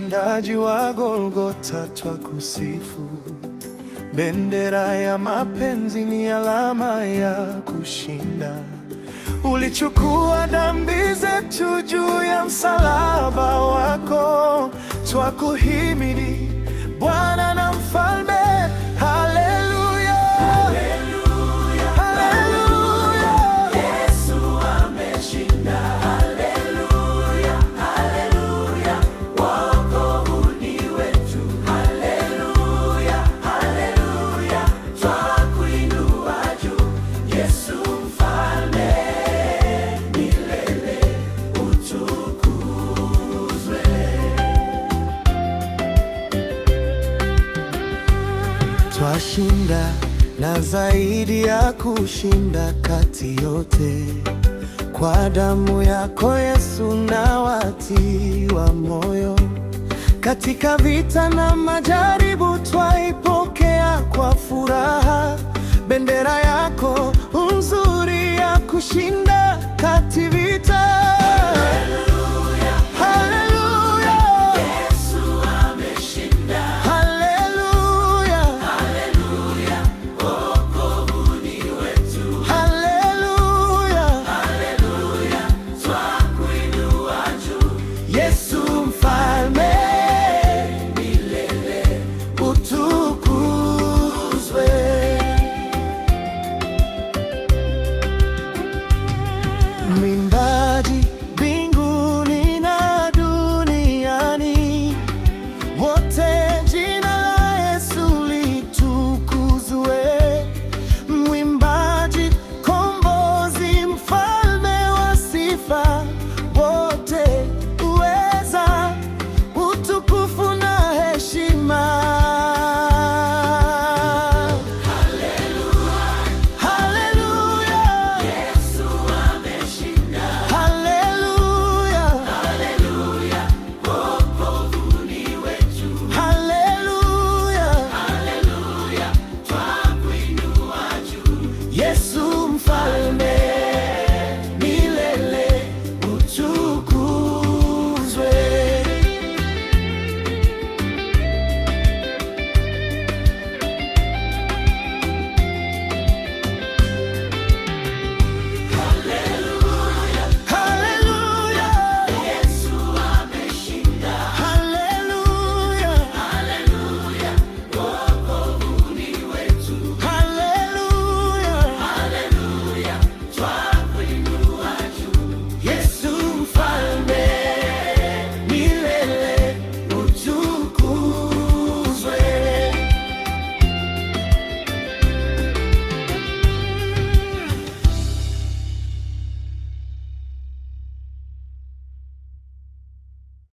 ushindaji wa Golgotha twakusifu. Bendera ya mapenzi ni alama ya kushinda. Ulichukua dhambi zetu juu ya msalaba wako, twakuhimidi Bwana na Mfalme. Haleluya, haleluya, haleluya. Yesu ameshinda. Haleluya, haleluya. Wokovu ni wetu. Haleluya, haleluya. Twakuinua juu, Yesu Mfalme, milele utukuzwe. Twashinda na zaidi ya kushinda kati yote, kwa damu yako Yesu na watiwa moyo. Katika vita na majaribu twaipokea kwa furaha, bendera yako nzuri ya kushinda kati